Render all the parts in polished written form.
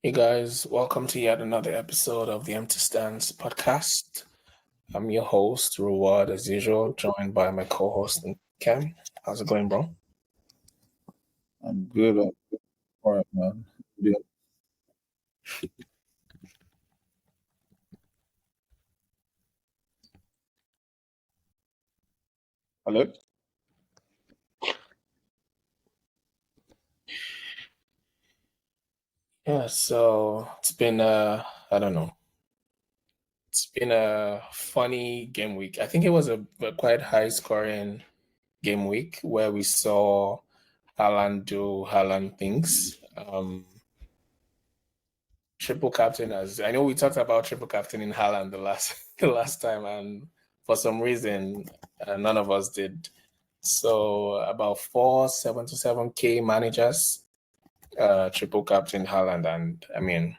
Hey guys, welcome to yet another episode of the Empty Stands podcast. I'm your host, Reward, as usual, joined by my co-host, Cam. How's it going, bro? I'm good. All right, man. Yeah. Hello? Yeah, so it's been I don't know. It's been a funny game week. I think it was a quite high scoring game week where we saw Haaland do Haaland things. Triple captain, as I know we talked about triple captain in Haaland the last time, and for some reason none of us did. So about 477K managers triple captain Haaland, and I mean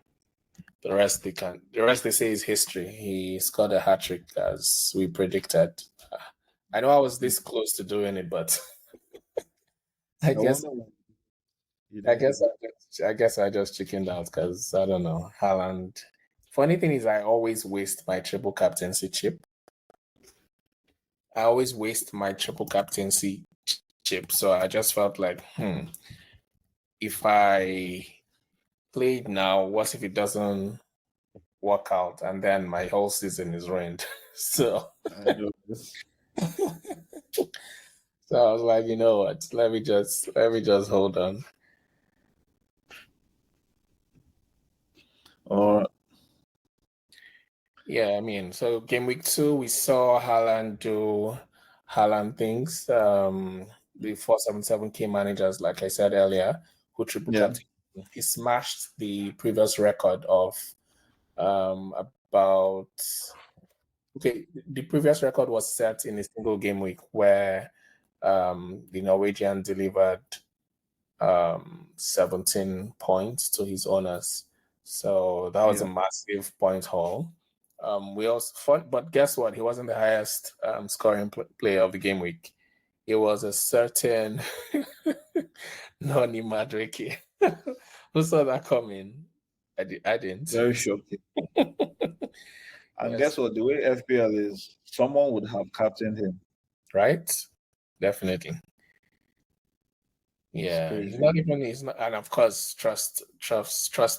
the rest they say is history. He scored a hat trick as we predicted. I know I was this close to doing it, but I I guess wonder why you I didn't guess hit it. I guess I just chickened out because I don't know. Haaland. Funny thing is, I always waste my triple captaincy chip. I always waste my triple captaincy chip. So I just felt like, if I played now, what if it doesn't work out and then my whole season is ruined? So I know this. so I was like, you know what? Let me just hold on. Or Yeah, I mean, so game week 2, we saw Haaland do Haaland things. The 477K managers, like I said earlier, who triple yeah, captain. He smashed the previous record of about the previous record was set in a single game week where the Norwegian delivered 17 points to his owners. So that was a yeah. massive point haul. We also fun, but guess what? He wasn't the highest scoring player of the game week. It was a certain Noni Madriki. Who saw that coming? I didn't. Very shocking. And Yes, guess what? The way FPL is, someone would have captained him. right? Definitely. It's Yeah, crazy. he's not, and of course, trust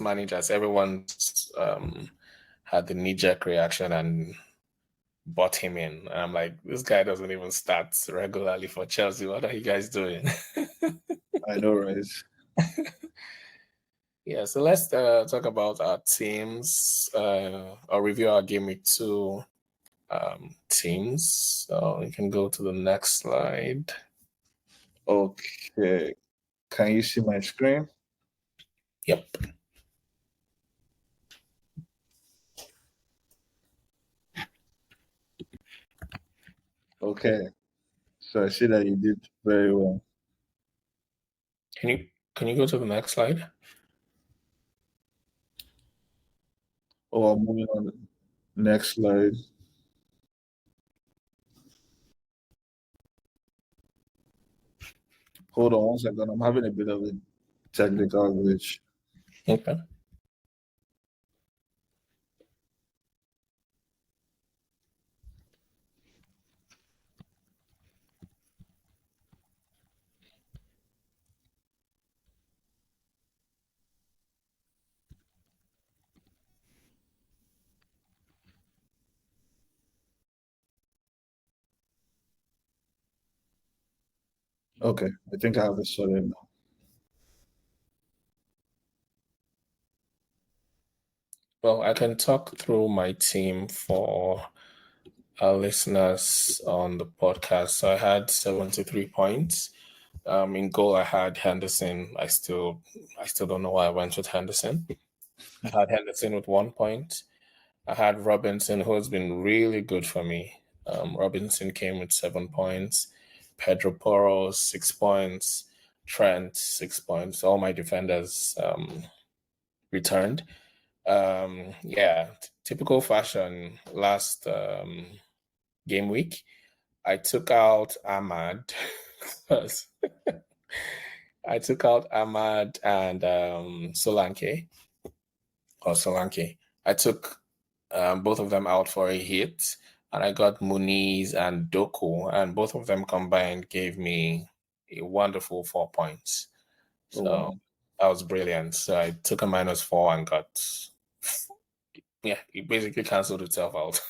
managers. Everyone had the knee-jerk reaction and bought him in. And I'm like, this guy doesn't even start regularly for Chelsea. What are you guys doing? I know, right? Yeah, so let's talk about our teams or review our game week 2 teams. So you can go to the next slide. Okay. Can you see my screen? Yep. Okay. So I see that you did very well. Can you go to the next slide? Oh, I'm moving on to the next slide. Hold on one second. I'm having a bit of a technical glitch. Okay. Okay. I think I have it sorted now. Well, I can talk through my team for our listeners on the podcast. So I had 73 points. In goal, I had Henderson. I still don't know why I went with Henderson. I had Henderson with 1 point. I had Robinson, who has been really good for me. Robinson came with 7 points. Pedro Porro, 6 points. Trent, 6 points. All my defenders returned. Yeah, typical fashion last game week. I took out Ahmad because I took out Ahmad and Solanke. or Solanke. I took both of them out for a hit, and I got Muniz and Doku, and both of them combined gave me a wonderful 4 points. Oh, So wow. that was brilliant. So I took a -4 and got, yeah, it basically cancelled itself out.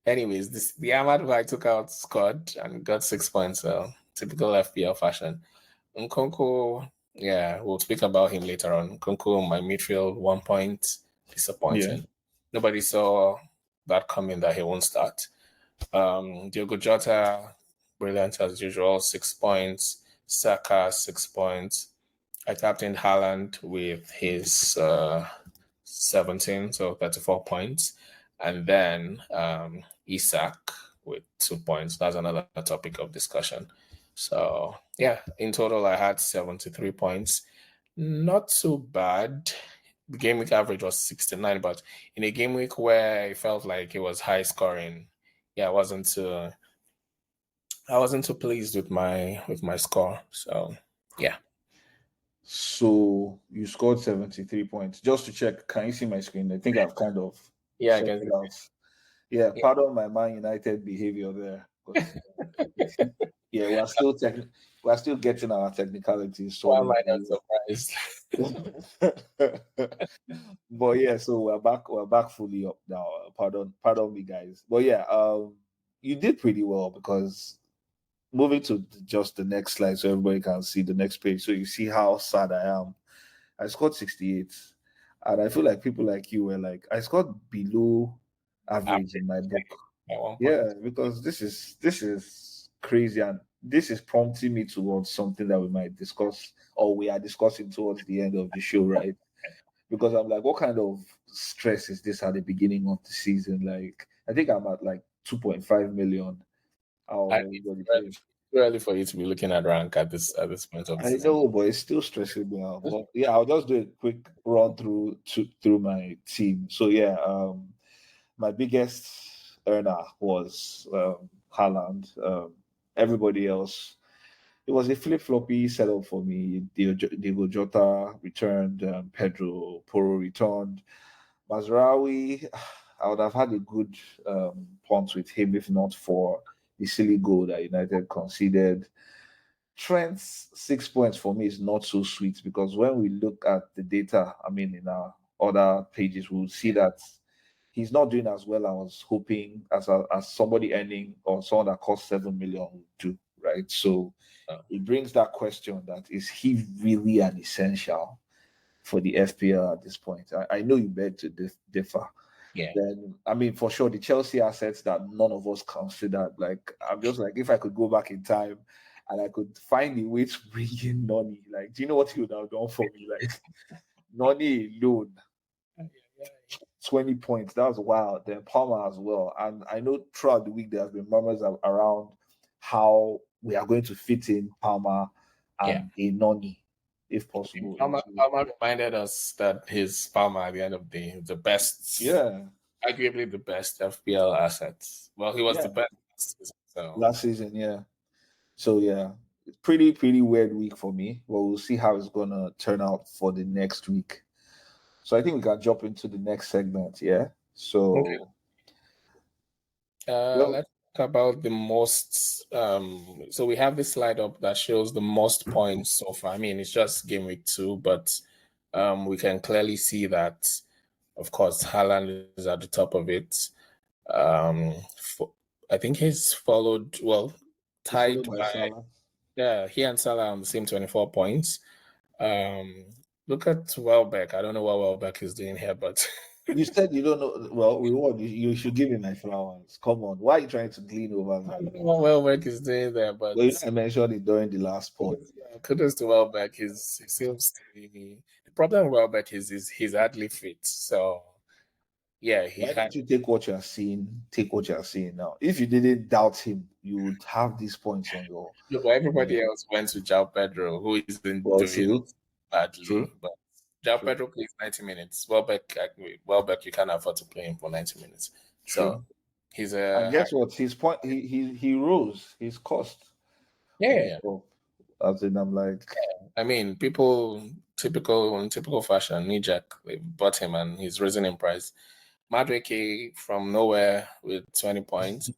Anyways, the Ahmad who I took out scored and got 6 points. So typical FPL fashion. Nkunku, yeah, we'll speak about him later on. Nkunku, my midfield, 1 point. Yeah. Disappointing. Nobody saw that coming that he won't start. Diogo Jota, brilliant as usual, 6 points. Saka, 6 points. I captained Haaland with his 17, so 34 points. And then Isak with 2 points. That's another topic of discussion. So, yeah, in total, I had 73 points. Not too bad. The game week average was 69, but in a game week where I felt like it was high scoring, yeah, I wasn't too pleased with my score. So, yeah. So you scored 73 points. Just to check, can you see my screen? I think I've kind of Yeah, I sorted guess. out. Yeah, Yeah. pardon my Man United behavior there. But yeah, we're still getting our technicalities Why am sorted. I not surprised? But yeah, so we're back fully up now. Pardon me, guys. But yeah, you did pretty well because moving to just the next slide so everybody can see the next page. So you see how sad I am. I scored 68. And I feel like people like you were like, I scored below average in my book. At one point. Yeah, because this is crazy, and this is prompting me towards something that we might discuss or we are discussing towards the end of the show, right? Because I'm like, what kind of stress is this at the beginning of the season? Like, I think I'm at like 2.5 million out of I everybody it's playing. too early for you to be looking at rank at this point of the I season. know, but it's still stressing me out. But yeah, I'll just do a quick run through my team. So yeah, my biggest earner was Haaland. Everybody else, it was a flip floppy setup for me. Diego Jota returned, Pedro Porro returned, Mazraoui. I would have had a good punt with him if not for the silly goal that United conceded. Trent's 6 points for me is not so sweet because when we look at the data, I mean, in our other pages, we'll see that he's not doing as well as I was hoping as somebody earning or someone that cost 7 million would do, right? So it brings that question that is he really an essential for the FPL at this point? I know you beg to differ. Yeah. Then I mean, for sure, the Chelsea assets that none of us considered. Like I'm just like, if I could go back in time and I could find a way to bring in Noni, like, do you know what he would have done for me? Like Noni alone, 20 points. That was wild. Then Palmer as well. And I know throughout the week there have been murmurs around how we are going to fit in Palmer and a Noni, if possible. Palmer reminded us that his Palmer at the end of the best, Yeah, arguably the best FPL assets. Well, he was yeah. the best last season, so Last season, yeah. So yeah, it's pretty weird week for me. But we'll see how it's gonna turn out for the next week. So I think we can jump into the next segment. Yeah. okay. So well, Let's talk about the most. So we have this slide up that shows the most points so far. I mean, it's just game week 2, but we can clearly see that, of course, Haaland is at the top of it. I think he's followed, well, tied followed by by, Salah. yeah, he and Salah on the same 24 points. Look at Welbeck. I don't know what Welbeck is doing here, but You said you don't know. Well, reward. You should give me my flowers. Come on. Why are you trying to glean over I me? don't know what Welbeck is doing there, but Well, you know, I mentioned it during the last pod. kudos to Welbeck. He seems to be, the problem with Welbeck is he's hardly fit. So yeah, he Why had. don't you take what you are seeing? Take what you are seeing now. If you didn't doubt him, you would have these points on your. Look, everybody else went to Joao Pedro, who isn't Well, doing true, badly. true, But Joao true, Pedro plays 90 minutes. Welbeck, you can't afford to play him for 90 minutes. So true. he's And a guess what? His point. He rose. His cost yeah. went up. As in, I'm like, I mean, people typical fashion, Nijak, they bought him and he's risen in price. Madueke from nowhere with 20 points.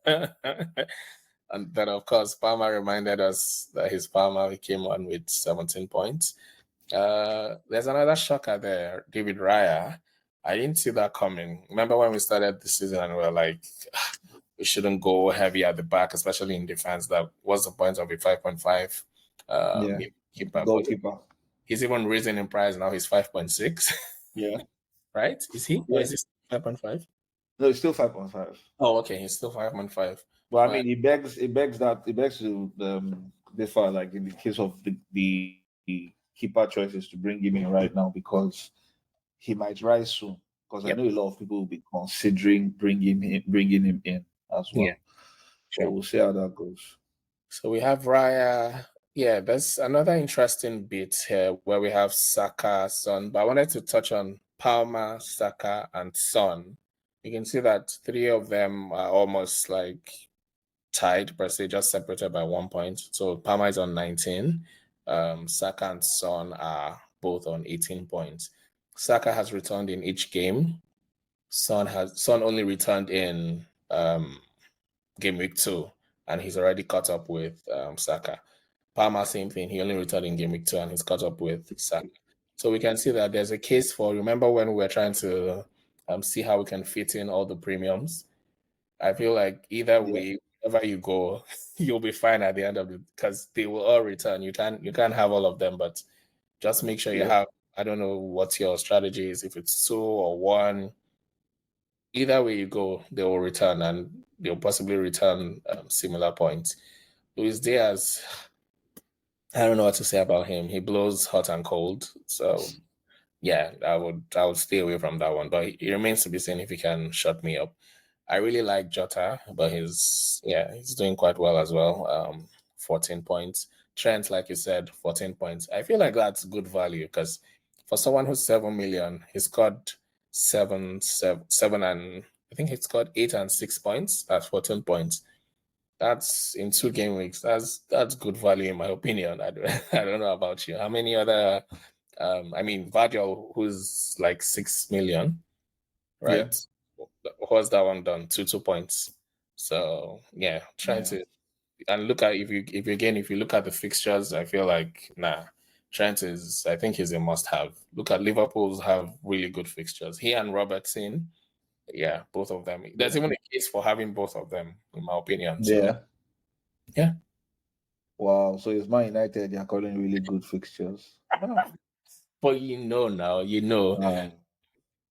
And then, of course, Palmer reminded us that his Palmer came on with 17 points. There's another shocker there, David Raya. I didn't see that coming. Remember when we started the season and we were like, we shouldn't go heavy at the back, especially in defense. That was the point of a 5.5 keeper. Goalkeeper. He's even risen in price now. He's 5.6. Yeah. Right? Is he? Yeah. Or is he 5.5? No, it's still 5.5. Oh, okay. He's still 5.5. Well, I mean, it begs to differ, like in the case of the keeper choices, to bring him in right now because he might rise soon. Because I know a lot of people will be considering bringing him in as well. Yeah. So we'll see how that goes. So we have Raya. Yeah, there's another interesting bit here where we have Saka, Son, but I wanted to touch on Palmer, Saka, and Son. You can see that three of them are almost like tied per se, just separated by 1 point. So Palmer is on 19. Saka and Son are both on 18 points. Saka has returned in each game. Son only returned in game week 2, and he's already caught up with Saka. Palmer, same thing. He only returned in game week 2, and he's caught up with Saka. So we can see that there's a case for. Remember when we were trying to see how we can fit in all the premiums? I feel like either way, wherever you go, you'll be fine at the end of it because they will all return. You can't have all of them, but just make sure you have. I don't know what your strategy is. If it's 2 or 1, either way you go, they will return, and they'll possibly return similar points. Luis Diaz, I don't know what to say about him. He blows hot and cold. So yeah, I would stay away from that one. But it remains to be seen if he can shut me up. I really like Jota, but he's doing quite well as well. 14 points. Trent, like you said, 14 points. I feel like that's good value because for someone who's 7 million, he scored seven, and I think he scored 8 and 6 points. That's 14 points. That's in 2 game weeks. That's good value in my opinion. I don't know about you. How many other? I mean, Virgil, who's like 6 million, right? What's that one done? 2 points. So yeah, trying to and look at if you look at the fixtures, I feel like Trent is. I think he's a must-have. Look at Liverpool's have really good fixtures. He and Robertson. Yeah, both of them. There's even a case for having both of them, in my opinion. So, yeah. Wow. So it's Man United. They're calling really good fixtures. But now.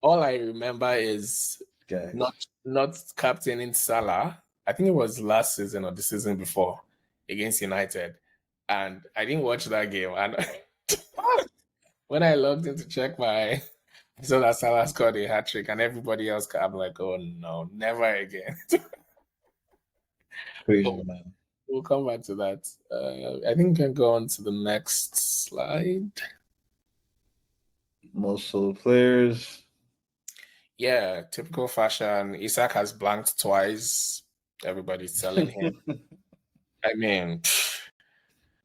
All I remember is not captaining Salah. I think it was last season or the season before against United, and I didn't watch that game. And when I logged in to check I saw that Salah scored a hat trick, and everybody else, I'm like, oh no, never again. Crazy, man. We'll come back to that. I think we can go on to the next slide. Most sold players. Yeah, typical fashion. Isak has blanked twice. Everybody's selling him. I mean,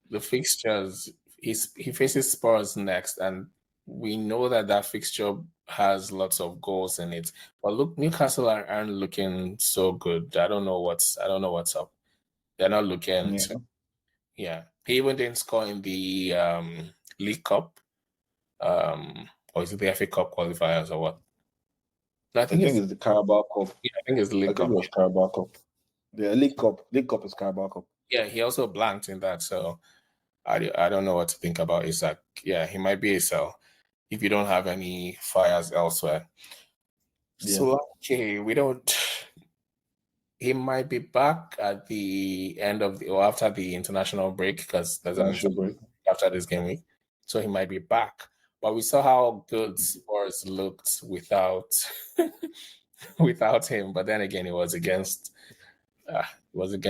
the fixtures, he faces Spurs next, and we know that fixture has lots of goals in it. But look, Newcastle aren't looking so good. I don't know what's up. They're not looking. Yeah, he even didn't score in the League Cup, or is it the FA Cup qualifiers or what? No, I think it's the Carabao Cup. Yeah, I think it's the League Cup. It was Carabao Cup. Yeah, League Cup. League Cup is Carabao Cup. Yeah, he also blanked in that, so I don't know what to think about Isak. Yeah, he might be a sell if you don't have any fires elsewhere. Yeah. So okay, he might be back at the end of or after the international break because there's an international break after this game week. So he might be back. But we saw how good Spurs looked without him. But then again, it was against was it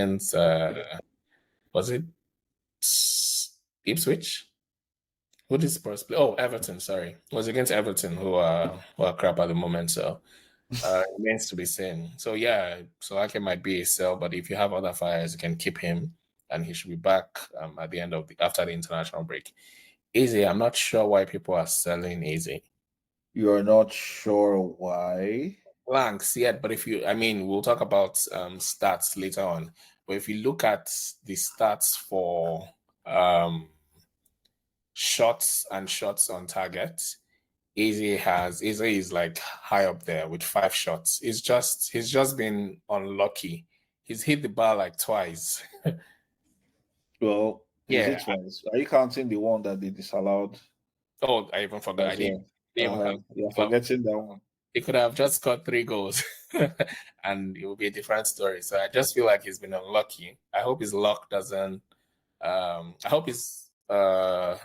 Ipswich? Who did Spurs play? Oh, Everton, sorry. It was against Everton who are crap at the moment. So it remains to be seen. So yeah, Solanke might be a sell, but if you have other fires, you can keep him and he should be back at the end of after the international break. Easy. I'm not sure why people are selling Easy. You're not sure why? Blanks, yeah, but we'll talk about stats later on. But if you look at the stats for shots and shots on target, Easy is like high up there with 5 shots. He's just been unlucky. He's hit the bar like twice. Well, is Yeah. it twice? Are you counting the one that they disallowed Oh, I even forgot. I as didn't, well? didn't even count. You're forgetting that one. He could have just got 3 goals and it would be a different story. So I just feel like he's been unlucky. I hope his luck doesn't I hope his what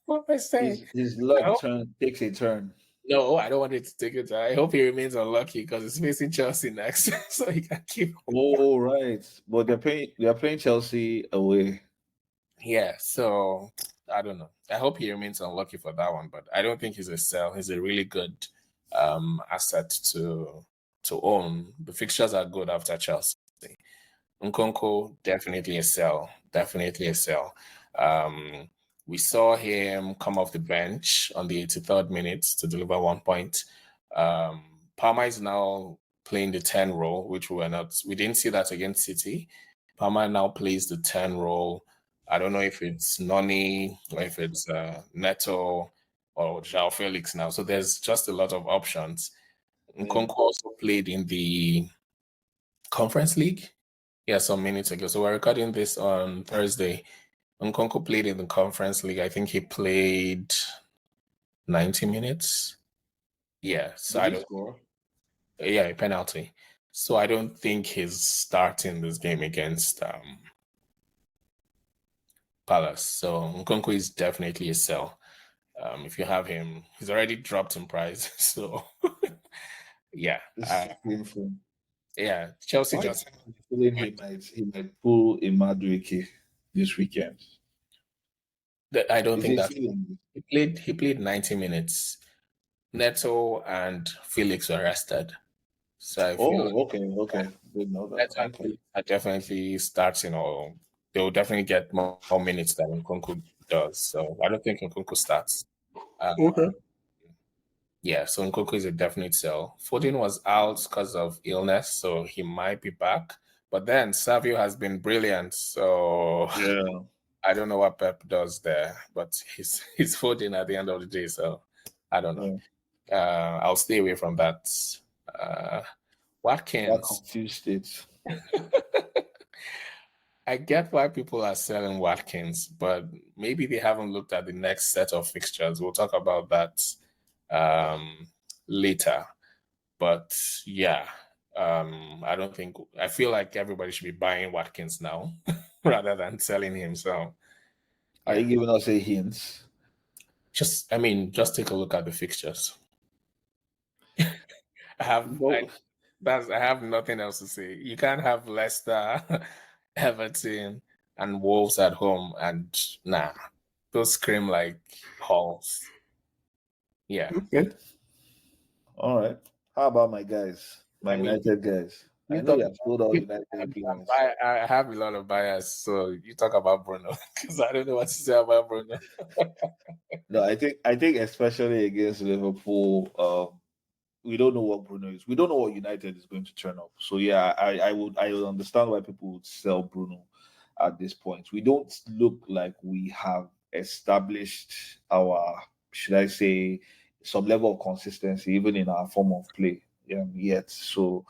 am I saying? His I luck hope, takes a turn. no, I don't want it to take it. I hope he remains unlucky because he's facing Chelsea next. So he can keep Oh right, but they're playing Chelsea away. Yeah, so I don't know. I hope he remains unlucky for that one, but I don't think he's a sell. He's a really good asset to own. The fixtures are good after Chelsea. Nkunku, definitely a sell. Definitely a sell. We saw him come off the bench on the 83rd minute to deliver 1 point. Palmer is now playing the 10 role, which we didn't see that against City. Palmer now plays the 10 role. I don't know if it's Noni or if it's Neto or Joao Felix now. So there's just a lot of options. Nkunku also played in the Conference League. Yeah, some minutes ago. So we're recording this on Thursday. Nkunku played in the Conference League. I think he played 90 minutes. Yeah, so Did I he don't. score? Yeah, a penalty. So I don't think he's starting this game against Palace. So Nkunku is definitely a sell. If you have him, he's already dropped in price. So yeah, This is painful. yeah. Chelsea Why just feeling he might pull a Madueke this weekend? I don't Is think he that feeling? he played 90 minutes. Neto and Felix were rested. So I feel Oh, okay. Didn't know that. Neto and Okay. Felix are definitely starting, or they will definitely get more minutes than Nkunku does. So I don't think Nkunku starts. Uh, Okay. yeah, so Nkunku is a definite sell. Foden was out because of illness, so he might be back. But then Savio has been brilliant, so Yeah. I don't know what Pep does there, but he's Foden at the end of the day, so I don't know. I'll stay away from that. That Watkins. confused state. I get why people are selling Watkins, but maybe they haven't looked at the next set of fixtures. We'll talk about that later. But yeah, I feel like everybody should be buying Watkins now rather than selling him. So Are you yeah, giving us a hint? just take a look at the fixtures. No. I have nothing else to say. You can't have Leicester, Everton, and Wolves at home, and nah, those scream like halls. Yeah, Okay. All right. How about my guys? My I mean, United guys. I you know talk. you have told all You, United players. I have a lot of bias, so you talk about Bruno because I don't know what to say about Bruno. No, I think especially against Liverpool, we don't know what Bruno is. We don't know what United is going to turn up. So yeah, I would understand why people would sell Bruno at this point. We don't look like we have established our, should I say, some level of consistency even in our form of play yet. So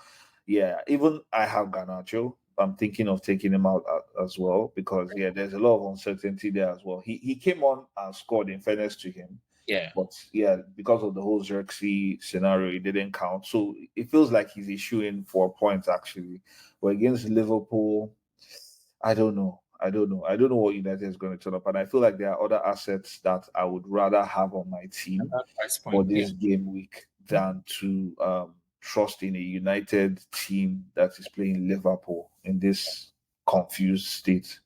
yeah, even I have Garnacho. I'm thinking of taking him out as well because yeah, there's a lot of uncertainty there as well. He came on and scored in fairness to him. Yeah, But yeah, because of the whole Xerxes scenario, it didn't count. So it feels like he's issuing 4 points actually. But against Liverpool, I don't know. I don't know what United is going to turn up. And I feel like there are other assets that I would rather have on my at team that price for point, yeah. this game week than to trust in a United team that is playing Liverpool in this confused state.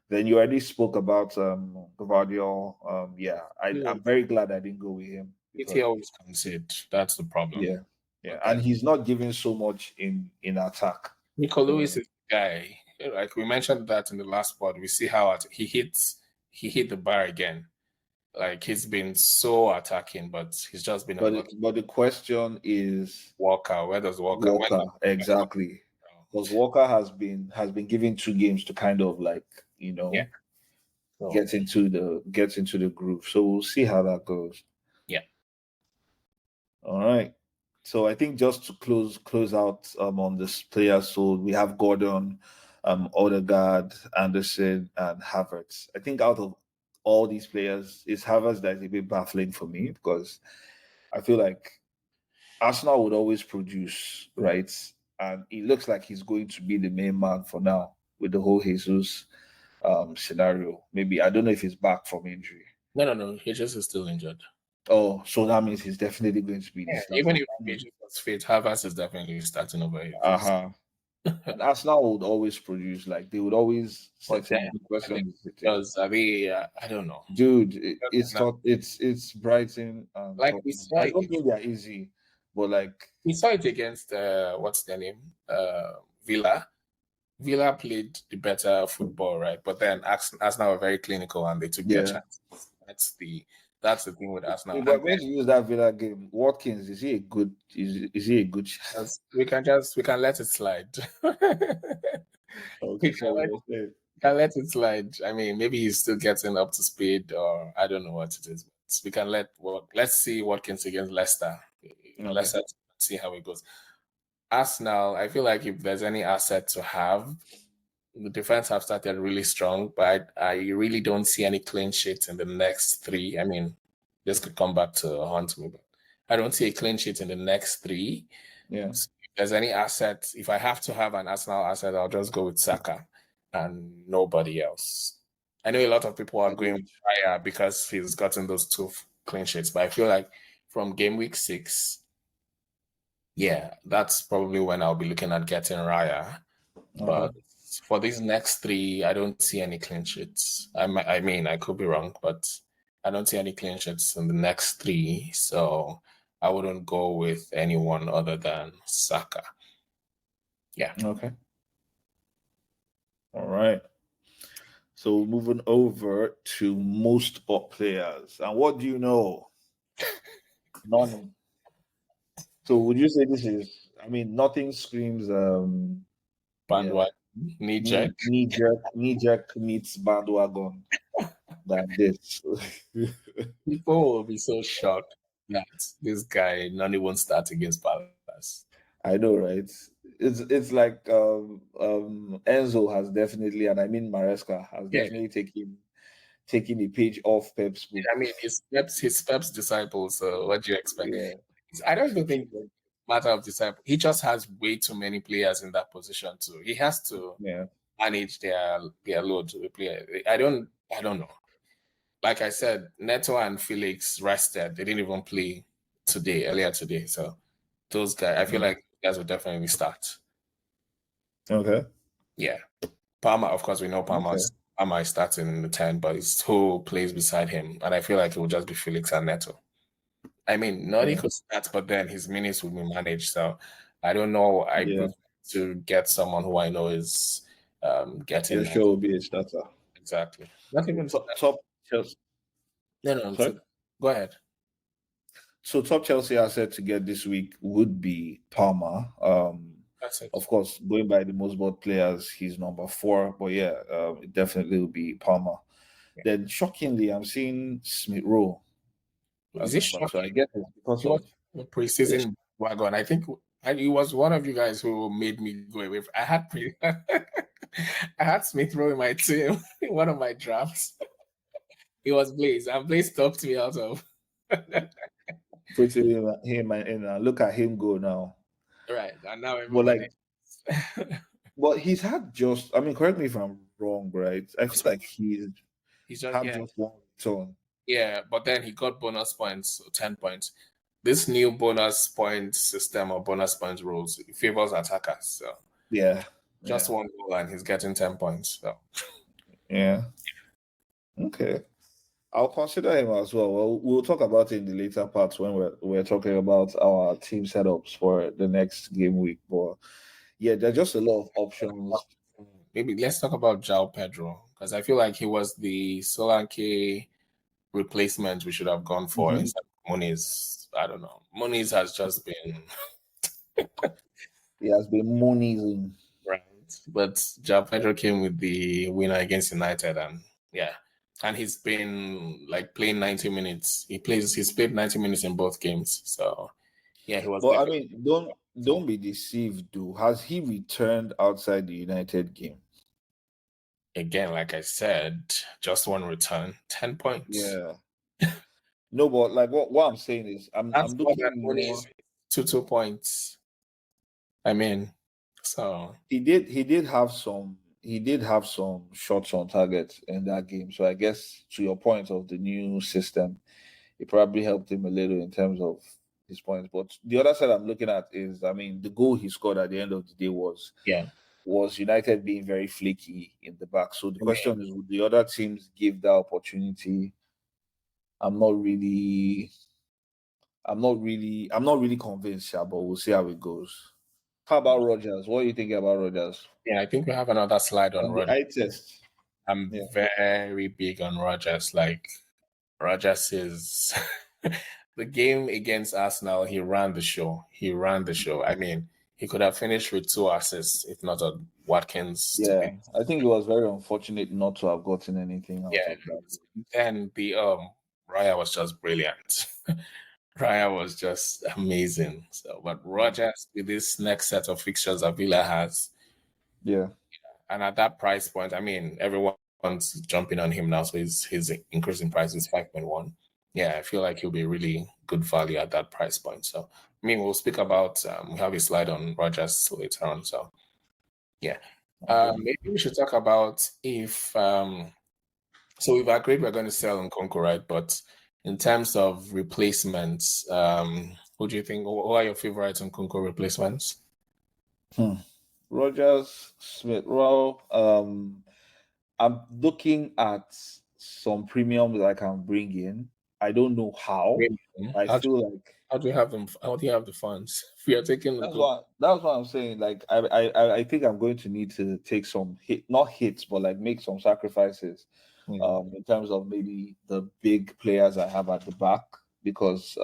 Then you already spoke about Guardiola. Yeah, I'm very glad I didn't go with him He because always concede. That's the problem. yeah, But and then he's not giving so much in attack. Nico Lewis So is the guy. Like we mentioned that in the last pod, we see how he hit the bar again. Like he's been so attacking, but he's just been unlucky. But the question is Walker, where does Walker? Walker exactly, because Walker has been given 2 games to kind of like Yeah. So, get into the groove. So we'll see how that goes. yeah. All right. So I think just to close out on this player, so we have Gordon, Odegaard, Anderson, and Havertz. I think out of all these players, it's Havertz that is a bit baffling for me because I feel like Arsenal would always produce, right? And it looks like he's going to be the main man for now with the whole Jesus scenario. Maybe I don't know if he's back from injury. No. Jesus is still injured. Oh, so that means he's definitely going to be the starter. Even if Jesus was fit, Havertz is definitely starting over here. And Arsenal would always produce, like they would always set then, the question. Because I don't know, Dude, it's Brighton. Like we saw I don't think they're easy, but like we saw it against what's their name, Villa. Villa played the better football, right? But then Arsenal were very clinical and they took their chance. That's the thing with Arsenal. If we're going to use that Villa game, Watkins, is he a good? Is he a good? We can let it slide. Okay, can let it slide. I mean, maybe he's still getting up to speed, or I don't know what it is. But we can let's see Watkins against Leicester. Let's see how it goes. Arsenal, I feel like if there's any asset to have, the defense have started really strong, but I really don't see any clean sheets in the next 3. I mean, this could come back to haunt me, but I don't see a clean sheet in the next 3. Yeah. So if there's any asset, if I have to have an Arsenal asset, I'll just go with Saka and nobody else. I know a lot of people are going with Raya because he's gotten those 2 clean sheets, but I feel like from game week 6, yeah, that's probably when I'll be looking at getting Raya. But for these next 3, I don't see any clean sheets. I mean, I could be wrong, but I don't see any clean sheets in the next 3. So I wouldn't go with anyone other than Saka. Yeah. Okay. All right. So moving over to most bot players. And what do you know? None. So would you say this is, I mean, nothing screams bandwagon, knee jerk meets bandwagon than this. People will be so shocked that this guy Noni won't start against Palace. I know, right? It's like Enzo has definitely, and I mean Maresca has definitely taken a page off Pep's book. I mean, his Pep's disciple. So what do you expect? Yeah. I don't even think it's a matter of disciple. He just has way too many players in that position too. He has to manage their load to the player. I don't know. Like I said, Neto and Felix rested. They didn't even play earlier today. So those guys, I feel like guys will definitely start. Okay. Yeah. Palmer, of course, we know Palmer is starting in the 10, but it's who plays beside him. And I feel like it will just be Felix and Neto. I mean, Noni could start, but then his minutes will be managed. So I don't know. I prefer to get someone who I know is getting. The show will be a starter. Exactly. Not even top Chelsea. No. Go ahead. So top Chelsea asset to get this week would be Palmer. That's it. Of course, going by the most bought players, he's number 4. But yeah, it definitely will be Palmer. Yeah. Then shockingly, I'm seeing Smith Rowe. Is it shocking? So I get it because of preseason wagon. I think it was one of you guys who made me go away. I had Smith Rowe in my team in one of my drafts. It was Blaze, and Blaze talked me out of. Putting him in. Look at him go now. Right, and now everybody. But he's had just. I mean, correct me if I'm wrong, right? I feel like he's just had just one return. Yeah, but then he got bonus points, 10 points. This new bonus point system or bonus points rules favors attackers. So just one goal and he's getting 10 points. So yeah. Okay. I'll consider him as well. We'll talk about it in the later parts when we're talking about our team setups for the next game week. But yeah, there's just a lot of options. Maybe let's talk about Joao Pedro because I feel like he was the Solanke replacement we should have gone for instead of Muniz. I don't know. Muniz has just been He has been money. right, but Joao Pedro came with the winner against United, and yeah, and he's been like playing 90 minutes. He's played 90 minutes in both games, so yeah, he was But I definitely mean, don't be deceived, though. Has he returned outside the United game? again, like I said, just one return, 10 points. Yeah. No, but like what I'm saying is I'm That's more than looking more. Muniz, 2 points. I mean, so He did have some shots on target in that game. So I guess to your point of the new system, it probably helped him a little in terms of his points. But the other side I'm looking at is, I mean, the goal he scored at the end of the day yeah. was United being very flaky in the back. So the I mean, question is, would the other teams give that opportunity? I'm not really convinced, yeah, but we'll see how it goes. How about Rogers? What are you thinking about Rogers? yeah, I think we have another slide on On the Rodgers. eye test. I'm Yeah. very big on Rogers. Like Rogers is the game against Arsenal, he ran the show. I mean, he could have finished with 2 assists, if not a Watkins. Yeah. I think it was very unfortunate not to have gotten anything out Yeah. of that. And the Raya was just brilliant. Raya was just amazing. So, but Rogers with this next set of fixtures that Villa has, Yeah. and at that price point, I mean, everyone's jumping on him now, so his increase in price is 5.1. Yeah, I feel like he'll be really good value at that price point. So, I mean, we'll speak about we have a slide on Rogers later on. So, yeah, maybe we should talk about if so we've agreed we're going to sell Nkunku, right? But in terms of replacements, who do you think? Who are your favorites Nkunku replacements? Rogers, Smith Rowe. I'm looking at some premium that I can bring in. I don't know how. I feel like How do you have them? How do you have the funds? If you're taking that's what I'm saying. Like I think I'm going to need to take some not hits, but like make some sacrifices. In terms of maybe the big players I have at the back, because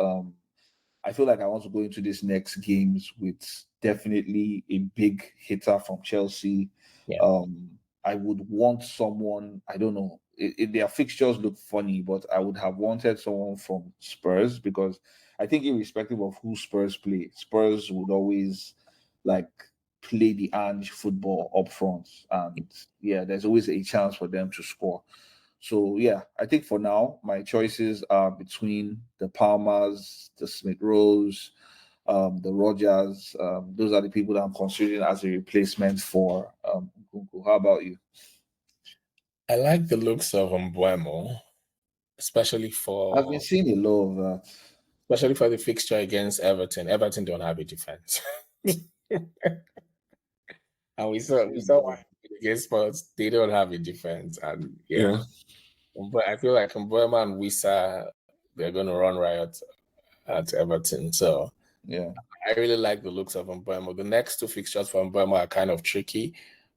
I feel like I want to go into these next games with definitely a big hitter from Chelsea. Yeah. I would want someone, I don't know, their fixtures look funny, but I would have wanted someone from Spurs, because I think irrespective of who Spurs play, Spurs would always like play the Ange football up front. And yeah, there's always a chance for them to score. So yeah, I think for now my choices are between the Palmers, the Smith Rowes, the Rogers. Those are the people that I'm considering as a replacement for Nkunku. How about you? I like the looks of Mbeumo, especially I've been seeing a lot of that. Especially for the fixture against Everton. Everton don't have a defense. And we saw against Spurs, they don't have a defense. And yeah. But I feel like Mbeumo and Wissa, they're going to run riot at Everton. So yeah, I really like the looks of Mbeumo. The next 2 fixtures for Mbeumo are kind of tricky,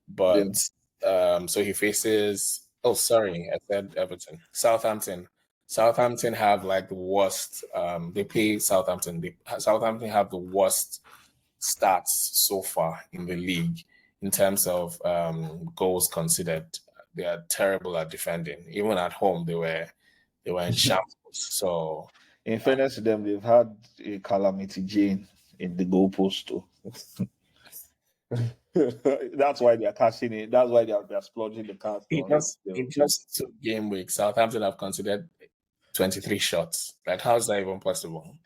but so he faces. Oh, sorry, I said Everton. Southampton. Southampton have like the worst. They play Southampton. Southampton have the worst stats so far in the league in terms of goals considered. They are terrible at defending. Even at home, they were in shambles. So, in fairness to them, they've had a calamity Jane in the goalpost too. That's why they're cashing it. That's why they're splurging the cash. In just 2 game weeks, Southampton have considered 23 shots. Like, how's that even possible?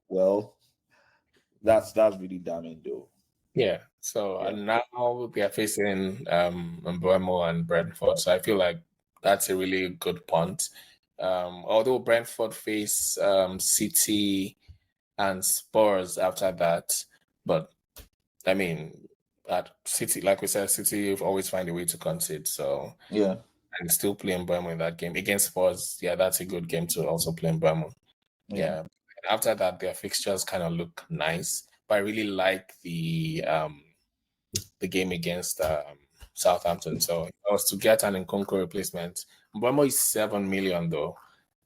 Well, that's really damning, though. Yeah. So and now they are facing Mbeumo and Brentford. So I feel like that's a really good punt. Although Brentford face City and Spurs after that, but I mean, at City, like we said, City always find a way to concede. So yeah, and still playing Mbeumo in that game against Spurs. Yeah, that's a good game to also play Mbeumo. Yeah. After that, their fixtures kind of look nice, but I really like the game against Southampton. So if I was to get an Nkunku replacement, Mbeumo is 7 million though.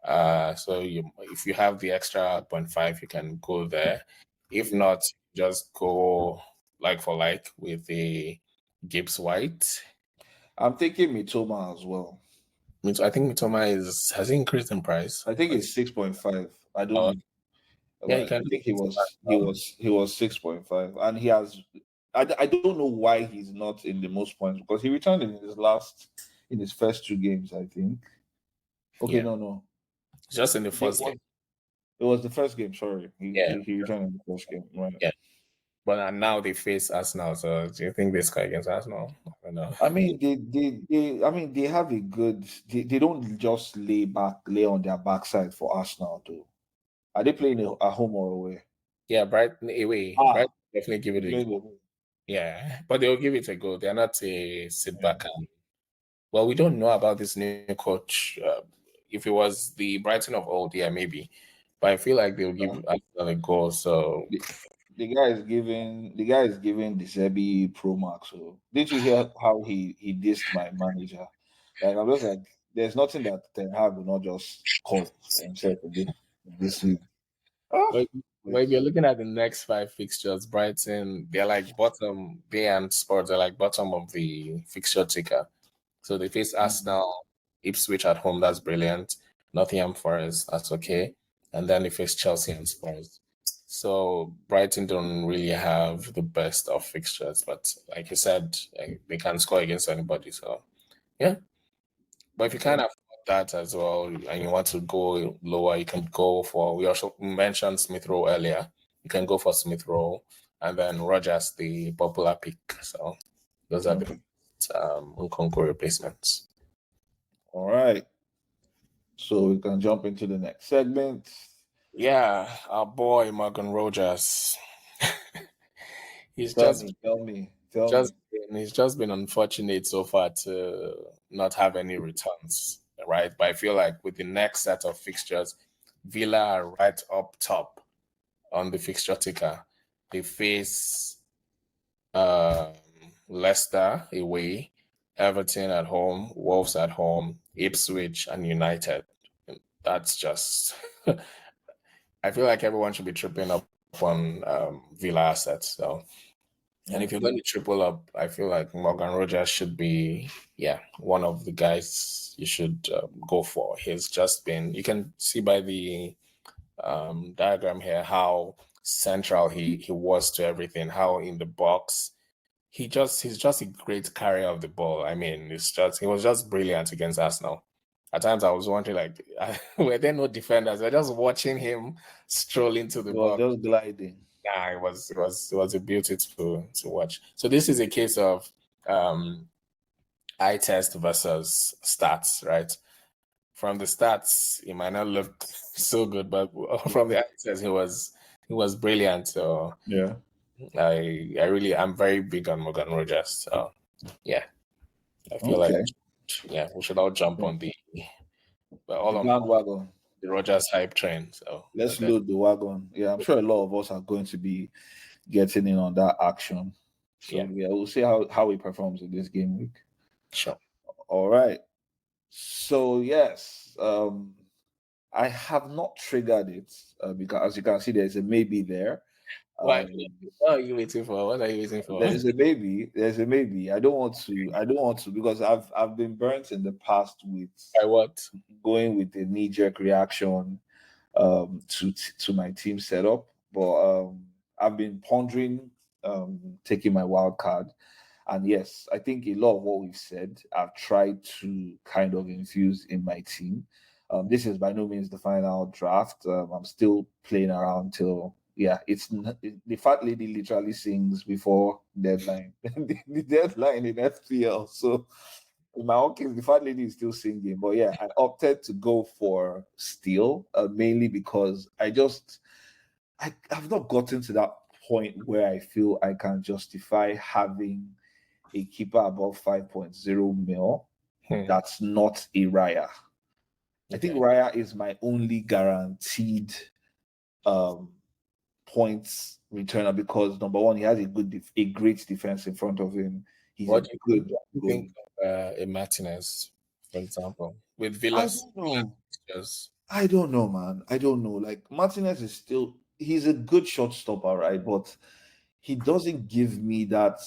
So if you have the extra 0.5, you can go there. If not, just go like for like with the Gibbs White. I'm thinking Mitoma as well. I think Mitoma has increased in price. I think it's 6.5. I don't Uh, know. yeah, you But can I do think Mitoma now. he was 6.5, and he has. I don't know why he's not in the most points because he returned in his first two games. I think. Okay, Yeah, no. just in the It first was, game. it was the first game. Sorry, Yeah, he returned in the first game. Right. yeah. But now they face Arsenal. So do you think they score against Arsenal? I don't know. I mean, they have a good. They don't just lay on their backside for Arsenal. Though, are they playing at home or away? Yeah, Brighton away. Ah, Brighton definitely give they it a playing go. away. Yeah, but they'll give it a go. They're not a sit Yeah. back and. Well, we don't know about this new coach. If it was the Brighton of old, yeah, maybe. But I feel like they'll give Arsenal a go. So The guy is giving the Zebi Pro Max. So did you hear how he dissed my manager? Like I'm just like there's nothing that Ten Hag will not just cause for himself in this league. Ah, but wait. if you're looking at the next five fixtures, Brighton, they're like bottom, they and Spurs are like bottom of the fixture ticker. So they face Arsenal, Ipswich at home, that's brilliant. Nottingham Forest, that's okay. And then they face Chelsea and Spurs. So Brighton don't really have the best of fixtures, but like you said, they can score against anybody. So yeah. But if you Okay. can't afford that as well and you want to go lower, you can go for, we also mentioned Smith Rowe earlier. You can go for Smith Rowe and then Rogers, the popular pick. So those are the Okay. Nkunku replacements. All right. So we can jump into the next segment. Yeah, our boy Morgan Rogers. he's Tell just me, tell me, tell me. just he's just been unfortunate so far to not have any returns, right? But I feel like with the next set of fixtures, Villa are right up top on the fixture ticker. They face um, Leicester away, Everton at home, Wolves at home, Ipswich, and United. That's just. I feel like everyone should be tripping up on Villa assets. So, and if you're going to triple up, I feel like Morgan Rogers should be, one of the guys you should go for. He's just been. You can see by the diagram here how central he was to everything. How in the box he's just a great carrier of the ball. I mean, he was just brilliant against Arsenal. At times, I was wondering, like, were there no defenders? We're just watching him stroll into the It was box. just gliding. Yeah, it was a beauty to watch. So this is a case of eye test versus stats, right? From the stats, he might not look so good, but from the eye test, he was brilliant. So Yeah. I'm very big on Morgan Rogers. So yeah, I feel like Okay. we should all jump on all The on bandwagon. the Rogers hype train. So Let's load the wagon. Yeah, I'm sure a lot of us are going to be getting in on that action. So yeah, we'll see how he performs in this game week. sure. All right. So yes, I have not triggered it because as you can see, there's a maybe there. What are you waiting for? What are you waiting for? There's a maybe. There's a maybe. I don't want to. I don't want to because I've been burnt in the past with By what? going with a knee jerk reaction to my team setup. But I've been pondering taking my wild card. And yes, I think a lot of what we've said, I've tried to kind of infuse in my team. This is by no means the final draft. I'm still playing around till, the fat lady literally sings before deadline. The deadline in FPL. So in my own case, the fat lady is still singing. But yeah, I opted to go for Steel, mainly because I've not gotten to that point where I feel I can justify having a keeper above 5.0 mil that's not a Raya. I think Raya is my only guaranteed points returner because number one, he has a great defense in front of him. He's What a do good you think of a Martinez, for example, with I Villa's don't know. fixtures? I don't know, man. I don't know. Like Martinez is still he's a good shot stopper, right? But he doesn't give me that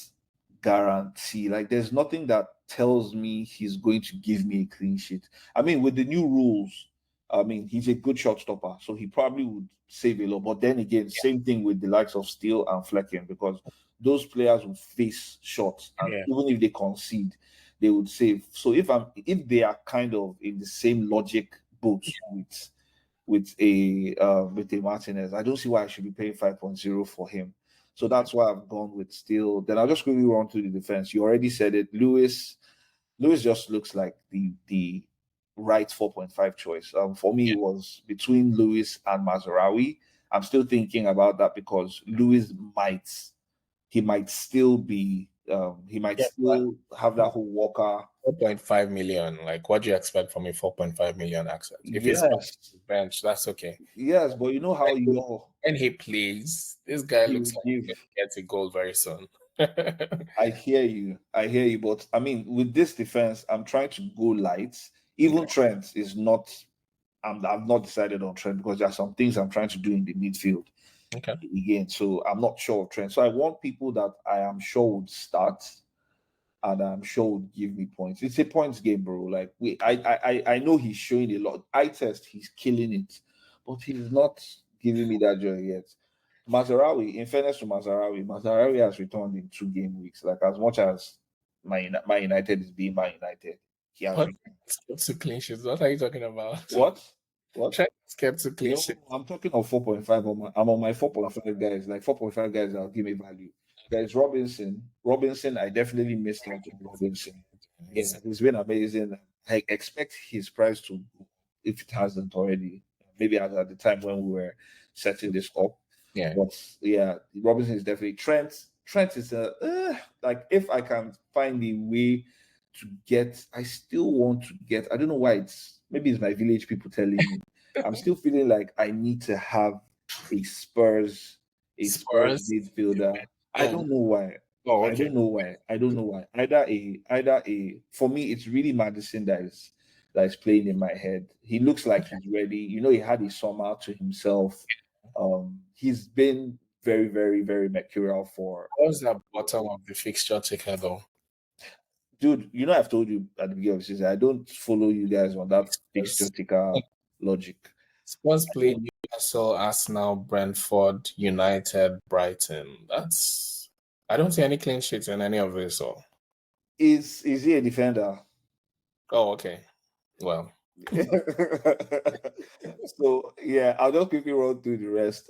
guarantee. Like there's nothing that tells me he's going to give me a clean sheet. I mean, with the new rules, I mean, he's a good shot stopper, so he probably would save a lot. But then again, same thing with the likes of Steele and Flecken, because those players will face shots, and Yeah. even if they concede, they would save. So if they are kind of in the same logic boat with a Martinez, I don't see why I should be paying 5.0 for him. So that's why I've gone with Steele. Then I'll just quickly run through the defense. You already said it. Lewis just looks like the right 4.5 choice. For me, it was between Lewis and Mazarawi. I'm still thinking about that because Lewis might still be he might Yeah, still have that whole Walker. 4.5 million. Like, what do you expect from a 4.5 million access? If it's Yes, bench, that's okay. yes, but you know how When he plays, this guy you looks like give. he gets a goal very soon. I hear you. I hear you. But I mean, with this defense, I'm trying to go light. Even Trent is not. I've not decided on Trent because there are some things I'm trying to do in the midfield Okay. again. So I'm not sure of Trent. So I want people that I am sure would start and I'm sure would give me points. It's a points game, bro. Like I know he's showing a lot. I test, he's killing it, but he's not giving me that joy yet. Mazarawi, in fairness to Mazarawi has returned in 2 game weeks. Like as much as my United is being my United, he has What? returned. Kept to clean sheets. What are you talking about? What? What? Trent kept to clean No, sheets. I'm talking of 4.5. I'm on my 4.5 guys. Like 4.5 guys that'll give me value. There's Robinson. Robinson, I definitely missed out on Robinson. Yeah, he's been amazing. I expect his price to go if it hasn't already. Maybe at the time when we were setting this up. Yeah. But yeah, Robinson is definitely Trent. Trent is like if I can find a way to get, I still want to get. I don't know why maybe it's my village people telling me. I'm still feeling like I need to have a Spurs midfielder. I don't know why. Oh, I okay. don't know why. I don't know why. Either a for me, it's really Madison that is playing in my head. He looks like he's ready. You know, he had a summer to himself. He's been very, very, very mercurial for What's the bottom of the fixture ticker though? dude. You know, I've told you at the beginning of the season, I don't follow you guys on that fixture Spurs ticker logic. Spurs play Newcastle, Arsenal, Brentford, United, Brighton. I don't see any clean sheets in any of this. So. Is he a defender? Oh, okay. Well. So yeah, I'll just quickly run through the rest.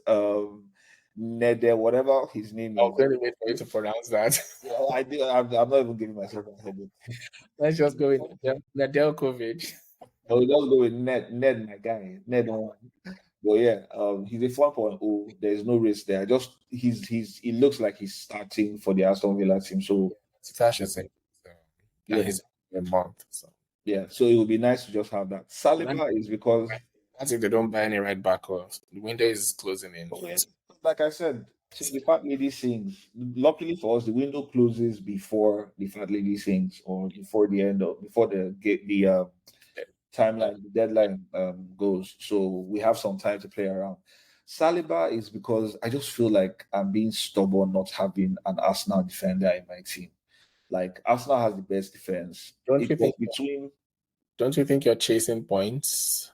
Nede, whatever his name I was is. going to wait for you to pronounce that. Yeah, I do. I'm not even giving myself a headache. Let's just go with Nedeljkovic. No, just go with Ned, my guy, Ned one. But yeah, he's a 4.0. There's no risk there. Just he looks like he's starting for the Aston Villa team. So Tasha said, yeah, he's a month. So yeah. So it would be nice to just have that. Saliba is because that's if they don't buy any right back. The window is closing in. like I said, till the fat lady sings. Luckily for us, the window closes before the fat lady sings, or before the timeline, the deadline goes. So we have some time to play around. Saliba is because I just feel like I'm being stubborn not having an Arsenal defender in my team. Like Arsenal has the best defense. Don't you think you're chasing points?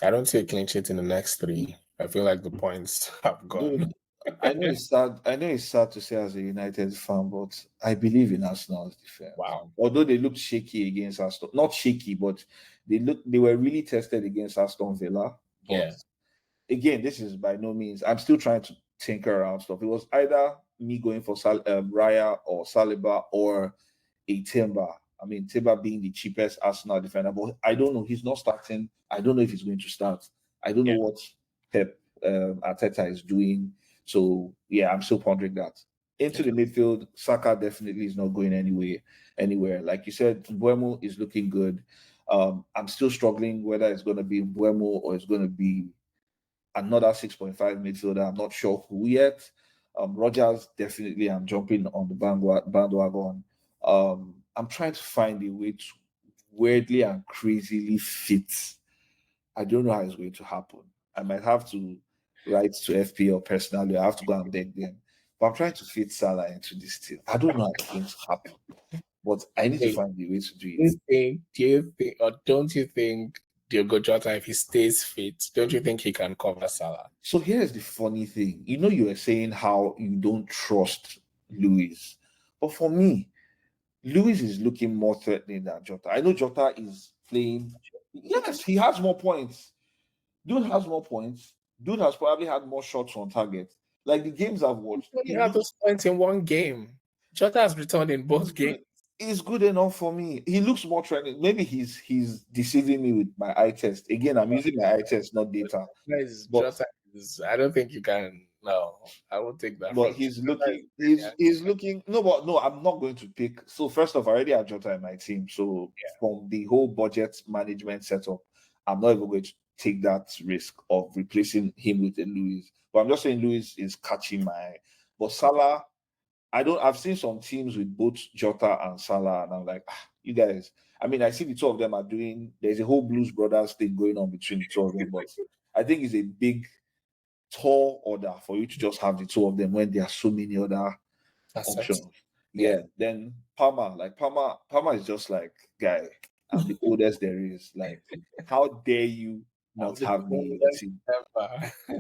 I don't see a clean sheet in the next 3. I feel like the points have gone. Dude, I know it's sad. I know it's sad to say as a United fan, but I believe in Arsenal's defense. Wow. Although they looked shaky against Aston, not shaky, but they were really tested against Aston Villa. But Yeah. again, this is by no means. I'm still trying to tinker around stuff. It was either me going for Raya or Saliba or a Timber. I mean, Timber being the cheapest Arsenal defender, but I don't know. He's not starting. I don't know if he's going to start. I don't know what Pep Arteta is doing. So yeah, I'm still pondering that. Into the midfield, Saka definitely is not going anywhere. Like you said, Buemo is looking good. I'm still struggling whether it's going to be Buemo or it's going to be another 6.5 midfielder. I'm not sure who yet. Rogers, definitely, I'm jumping on the bandwagon. I'm trying to find a way to weirdly and crazily fit I don't know how it's going to happen. I might have to write to FPL personally. I have to go and beg them. But I'm trying to fit Salah into this team. I don't know how it's going to happen, but I need to Wait, find a way to do it. or don't you think Diogo Jota, if he stays fit, don't you think he can cover Salah? So here's the funny thing. You were saying how you don't trust Luis. But for me, Luis is looking more threatening than Jota. I know Jota is playing. Yes, he has more points. Dude has more points. Dude has probably had more shots on target. Like the games I've watched, He had those points in one game. Jota has returned in both games. It's good enough for me. He looks more trending. Maybe he's deceiving me with my eye test. Again, I'm using my eye test, not data. Jota is, I don't think you can. No, I won't take that. But he's looking. He's looking. No, I'm not going to pick. So first off, I already have Jota in my team. So from the whole budget management setup, I'm not even going to take that risk of replacing him with a Luis. But I'm just saying Luis is catching my eye. But Salah, I've seen some teams with both Jota and Salah, and I'm like, you guys. I mean, I see the two of them are doing. There's a whole Blues Brothers thing going on between the two of them, but I think it's a big, tall order for you to just have the two of them when there are so many other options. Yeah. Then Palmer is just like, guy, I'm the oldest there is. Like, how dare you not have me in the team?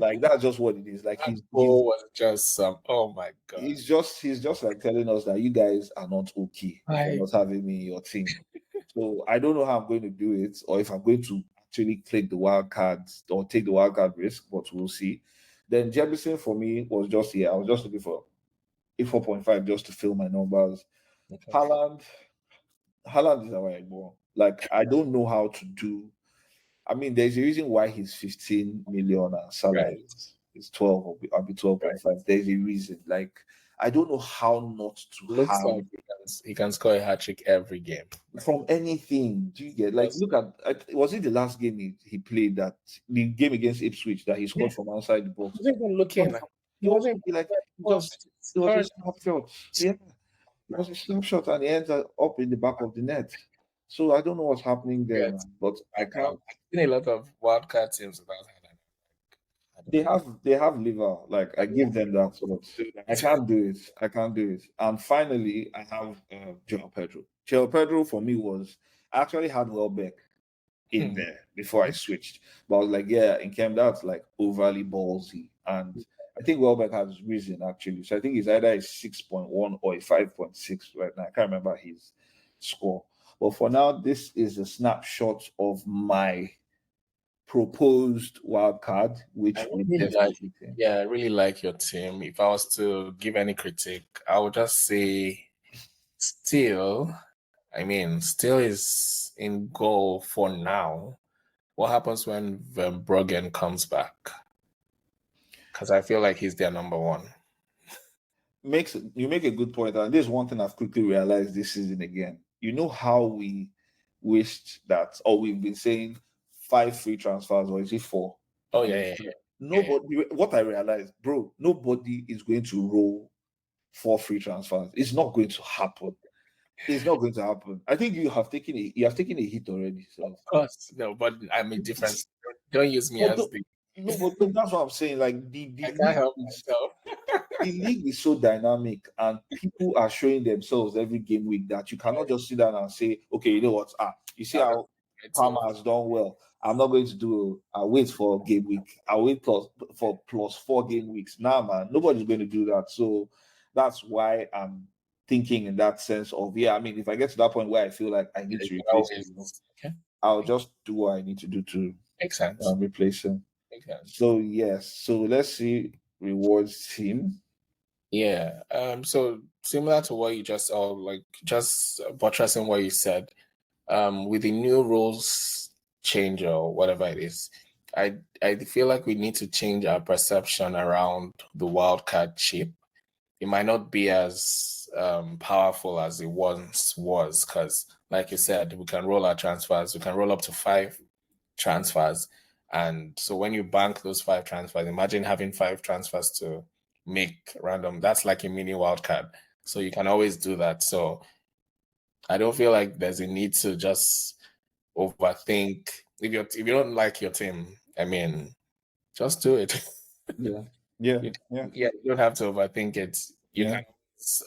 Like that's just what it is. Like he's was just oh my god. He's just like telling us that you guys are not okay for not having me in your team. So I don't know how I'm going to do it, or if I'm going to actually click the wild cards or take the wild card risk, but we'll see. Then Jefferson for me was just I was just looking for a 4.5 just to fill my numbers. Okay. Haaland is our ball. Like I don't know how to do. I mean, there's a reason why he's 15 million and Salah is 12 or I'll be 12.5. Right. There's a reason. Like I don't know how not to looks have. Like he can score a hat trick every game from anything. Do you get like look at was it the last game he played that the game against Ipswich that he scored from outside the box? He wasn't even looking. He wasn't like it was a snapshot. Yeah, it was a snapshot and he ends up in the back of the net. So I don't know what's happening there, man, but I can't. I've seen a lot of wildcard teams without Haaland. They have liver. Like I give them that, but I can't do it. And finally, I have Joao Pedro. Joao Pedro for me was I actually had Welbeck in there before I switched, but I was like, in camp that's like overly ballsy, and I think Welbeck has risen actually. So I think he's either a 6.1 or a 5.6 right now. I can't remember his score. But for now, this is a snapshot of my proposed wild card, which I really like your team. If I was to give any critique, I would just say still is in goal for now. What happens when Verbruggen comes back? Because I feel like he's their number one. You make a good point, and this is one thing I've quickly realized this season again. You know how we wished that, or we've been saying 5 free transfers, or is it 4? Oh yeah. Nobody. What I realized, bro, nobody is going to roll 4 free transfers. It's not going to happen. It's not going to happen. I think you have taken a hit already. So. Of course, no, but I'm a different. Don't use me as the. No, but that's what I'm saying. Like I can't help myself. The league is so dynamic, and people are showing themselves every game week that you cannot just sit down and say, okay, you know what? You see how Palmer has done well. I'm not going to do. I'll wait for game week. I'll wait plus 4 game weeks. Nah, man, nobody's going to do that. So that's why I'm thinking in that sense of if I get to that point where I feel like I need to replace him, I'll just do what I need to do to replace him. So yes, so let's see rewards team. Yeah. So similar to what you just just buttressing what you said, with the new rules change or whatever it is, I feel like we need to change our perception around the wildcard chip. It might not be as powerful as it once was, because like you said, we can roll our transfers, we can roll up to 5 transfers. And so when you bank those 5 transfers, imagine having 5 transfers to make random. That's like a mini wildcard. So you can always do that. So I don't feel like there's a need to just overthink if you don't like your team, I mean, just do it. Yeah. You don't have to overthink it. You Yeah. can,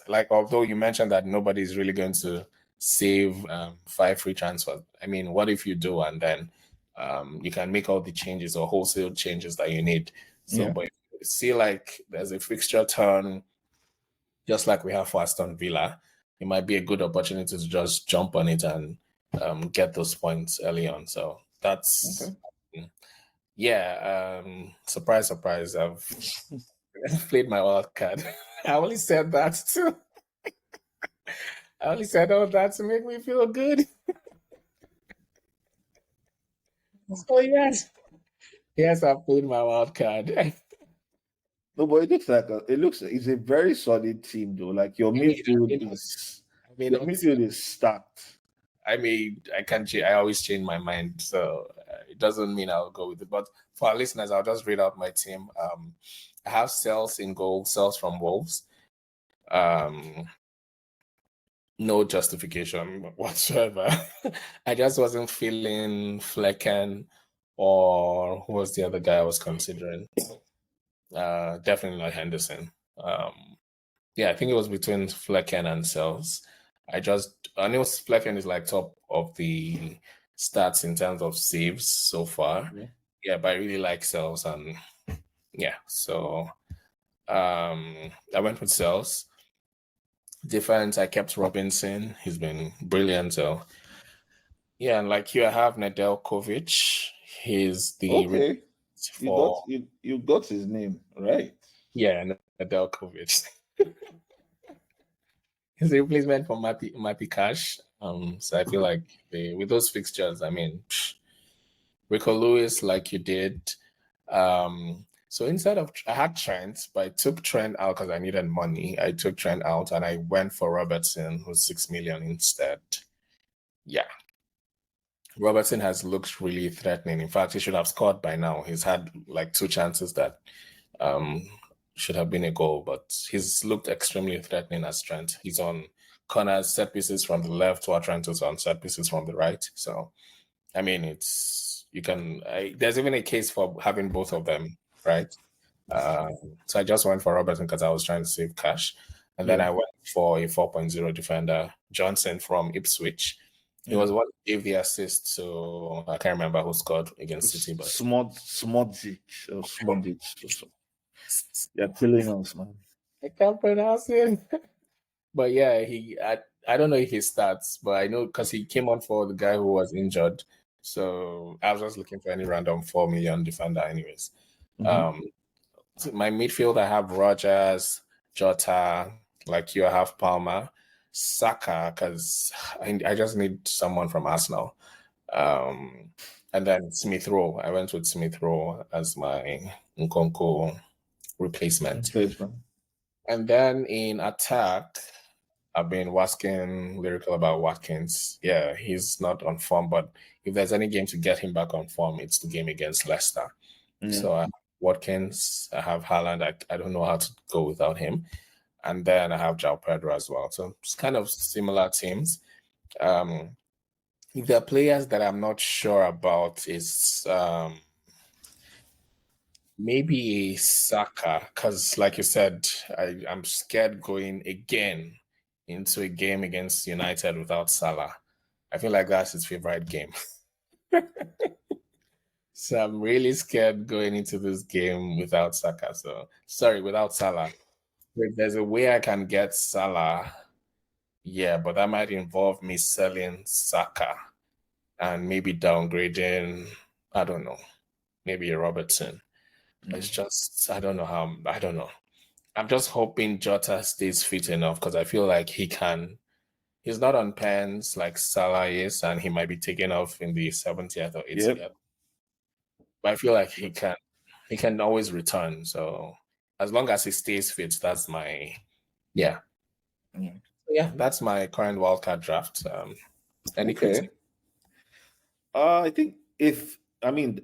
like, although you mentioned that nobody's really going to save 5 free transfers. I mean, what if you do, and then you can make all the changes or wholesale changes that you need. So, Yeah. but see, like, there's a fixture turn, just like we have for Aston Villa. It might be a good opportunity to just jump on it and get those points early on. So that's Okay. yeah. Surprise, surprise. I've played my wild card. I only said that to I only said all that to make me feel good. So yes, I played my wild card. No, but it looks like it's a very solid team though. Like your midfield is your midfield is stacked. I can't. I always change my mind, so it doesn't mean I'll go with it. But for our listeners, I'll just read out my team. I have Cells in goal, Cells from Wolves. No justification whatsoever. I just wasn't feeling Flecken, or who was the other guy I was considering? Definitely not Henderson. Yeah, I think it was between Flecken and Cells. I know Flecken is like top of the stats in terms of saves so far. Yeah, but I really like Cells, and yeah, so I went with Cells. Defense, I kept Robinson. He's been brilliant. So yeah, and like you, I have Nedeljkovic. He's the for You got his name right. yeah, Nedeljkovic. He's the replacement for Matty Cash. So I feel like with those fixtures, I mean, Rico Lewis, like you did. So instead of I had Trent, but I took Trent out because I needed money. I took Trent out and I went for Robertson, who's 6 million instead. Yeah. Robertson has looked really threatening. In fact, he should have scored by now. He's had like 2 chances that should have been a goal, but he's looked extremely threatening as Trent. He's on corners, set pieces from the left, while Trent is on set pieces from the right. So, I mean, there's even a case for having both of them, right? So I just went for Robertson because I was trying to save cash. And then I went for a 4.0 defender, Johnson from Ipswich. He was what gave the assist to, I can't remember who scored against City, but Smodzic. You're killing us, man. I can't pronounce it. But yeah, I don't know if he starts, but I know because he came on for the guy who was injured. So I was just looking for any random 4 million defender, anyways. So my midfield, I have Rogers, Jota, like you, I have Palmer, Saka, because I just need someone from Arsenal. And then Smith Rowe. I went with Smith Rowe as my Nkunku replacement. And then in attack, I've been wasking lyrical about Watkins. Yeah, he's not on form, but if there's any game to get him back on form, it's the game against Leicester. So I have Watkins, I have Haaland. I don't know how to go without him. And then I have Joao Pedro as well. So it's kind of similar teams. If there are players that I'm not sure about, is maybe Saka, because like you said, I'm scared going again into a game against United without Salah. I feel like that's his favorite game. So I'm really scared going into this game without Saka. Without Salah. If there's a way I can get Salah, yeah, but that might involve me selling Saka and maybe downgrading, I don't know, maybe a Robertson. It's just, I don't know. I'm just hoping Jota stays fit enough because I feel like he's not on pens like Salah is, and he might be taken off in the 70th or 80th. But I feel like he can always return. So as long as he stays fit, that's my that's my current wildcard draft. Any critique? I think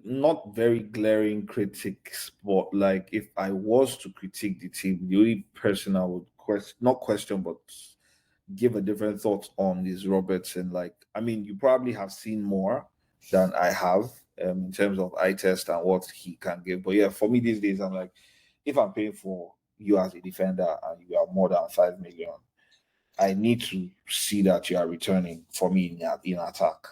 not very glaring critics, but like if I was to critique the team, the only person I would not question, but give a different thought on is Robertson. Like, I mean, you probably have seen more than I have in terms of eye test and what he can give. But yeah, for me these days, I'm like, if I'm paying for you as a defender and you are more than 5 million, I need to see that you are returning for me in attack.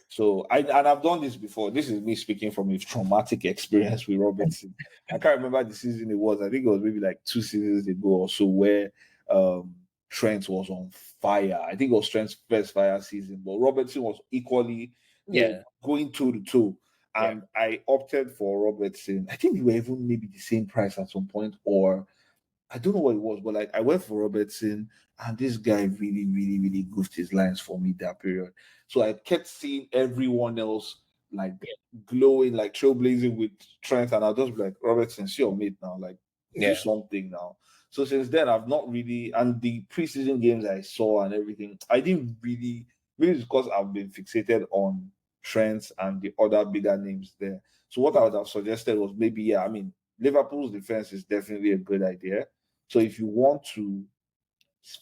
So I've done this before. This is me speaking from a traumatic experience with Robertson. I can't remember the season it was. I think it was maybe like 2 seasons ago or so where Trent was on fire. I think it was Trent's first fire season, but Robertson was equally going toe to toe. And I opted for Robertson. I think we were even maybe the same price at some point, or I don't know what it was, but like I went for Robertson, and this guy really, really, really goofed his lines for me that period. So I kept seeing everyone else like glowing, like trailblazing with Trent, and I'll just be like, Robertson, see your mate now, like do something now. So since then, I've not really, and the preseason games I saw and everything, I didn't really, maybe it's because I've been fixated on Trent and the other bigger names there. So what I would have suggested was maybe, I mean, Liverpool's defense is definitely a good idea. So if you want to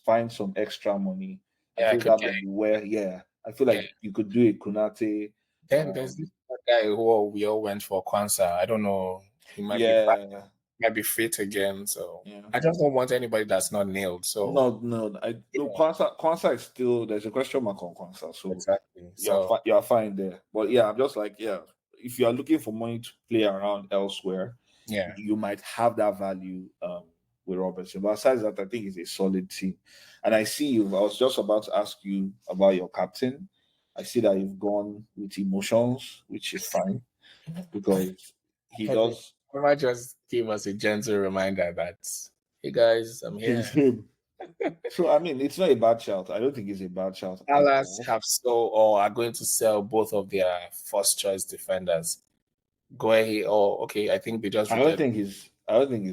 find some extra money, I feel that would be where, I feel like you could do a Konate. Then there's this guy who we all went for, Kwanzaa. I don't know. He might be back, might be fit again. So I just don't want anybody that's not nailed. So Kwanzaa is still, there's a question mark on Kwanzaa. So exactly. You're fine there. But yeah, I'm just like, if you are looking for money to play around elsewhere, you might have that value with Robertson. But aside that, I think it's a solid team. And I see you. I was just about to ask you about your captain. I see that you've gone with emotions, which is fine because he does. I might just give us a gentle reminder that, hey guys, I'm here. It's him. So I mean, it's not a bad shout. I don't think it's a bad shout. Dallas have sold or are going to sell both of their first choice defenders. Go ahead. Oh, okay. I think they just. I don't think he's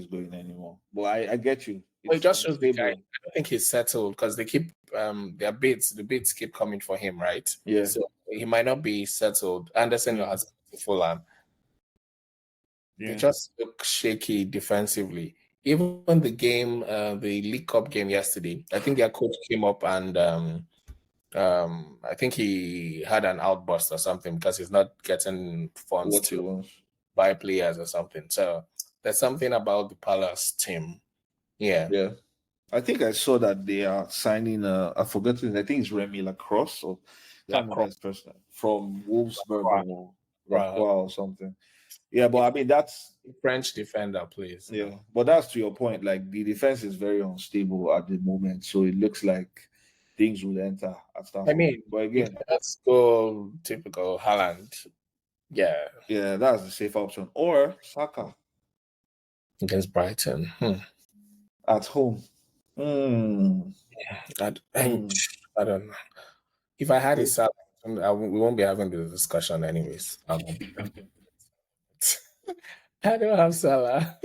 going anymore. But I get you. Well, it just shows the guy. I don't think he's settled because they keep their bids. The bids keep coming for him, right? Yeah. So he might not be settled. Anderson has Fulham. They just look shaky defensively. Even the game, the League Cup game yesterday, I think their coach came up and I think he had an outburst or something because he's not getting funds to buy players or something. So there's something about the Palace team. Yeah. I think I saw that they are signing I've forgotten, I think it's Remy Lacrosse or person from Wolfsburg or something. Yeah, but I mean that's French defender, please. Yeah, but that's to your point. Like the defense is very unstable at the moment, so it looks like things will enter at Stamford. I mean, but again, let's go typical Haaland. Yeah, that's the safe option. Or Saka against Brighton at home. I don't know. If I had a Salah, we won't be having this discussion anyways. I don't have Salah,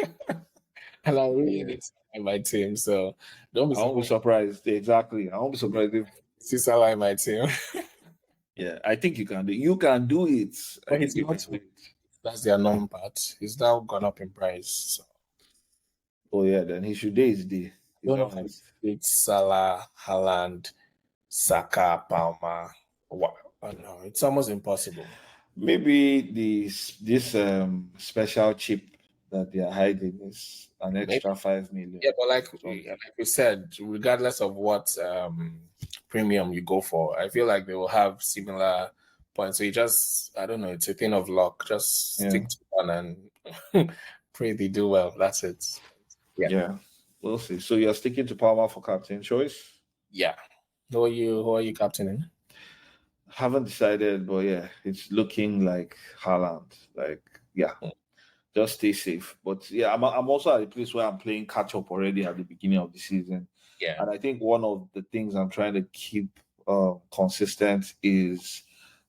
and I really need Salah in my team. So don't be. I won't be surprised. Exactly, I won't be surprised if see Salah in my team. Yeah, I think you can do. You can do it. But he's not. That's their known part. He's now gone up in price. So. Oh yeah, then he should do his day. It's Salah, Haaland, Saka, Palmer. Wow. Oh, no, it's almost impossible. Maybe this special chip that they are hiding is an extra 5 million. Yeah, but like we said, regardless of what premium you go for, I feel like they will have similar points. So you just, I don't know, it's a thing of luck. Just stick to one and pray they do well. That's it. Yeah. We'll see. So you're sticking to Palmer for captain choice? Yeah. Who are you captaining? Haven't decided, but yeah, it's looking like Haaland. Like, just stay safe. But yeah, I'm also at a place where I'm playing catch up already at the beginning of the season. Yeah. And I think one of the things I'm trying to keep consistent is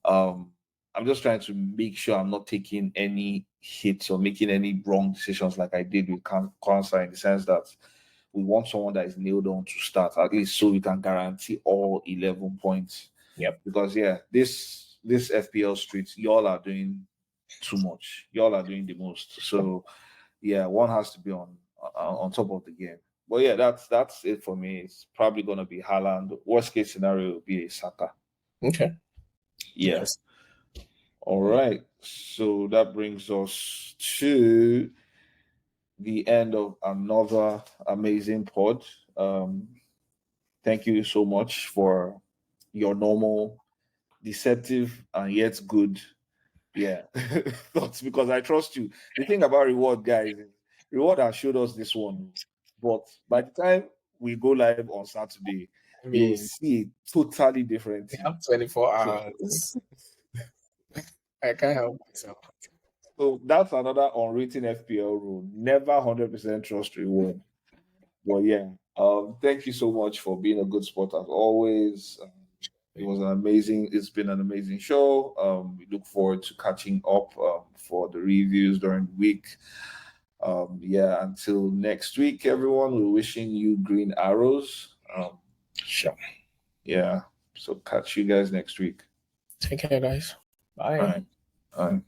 I'm just trying to make sure I'm not taking any hits or making any wrong decisions like I did with Kwanzaa, in the sense that we want someone that is nailed on to start, at least so we can guarantee all 11 points. Yep. Because this FPL streets, y'all are doing too much. Y'all are doing the most. So yeah, one has to be on top of the game. But yeah, that's it for me. It's probably gonna be Haaland. Worst case scenario will be a Saka. Okay. Yes. All right. So that brings us to the end of another amazing pod. Thank you so much for your normal, deceptive, and yet good, thoughts, because I trust you. The thing about reward, guys, is reward has showed us this one, but by the time we go live on Saturday, I you will mean, see a totally different we team. have 24 So, hours. I can't help myself. so that's another unwritten FPL rule. Never 100% trust reward. But yeah, thank you so much for being a good sport as always. It's been an amazing show. We look forward to catching up for the reviews during the week. Until next week, everyone, we're wishing you green arrows. Sure. Yeah, so catch you guys next week. Take care, guys. Bye. All right.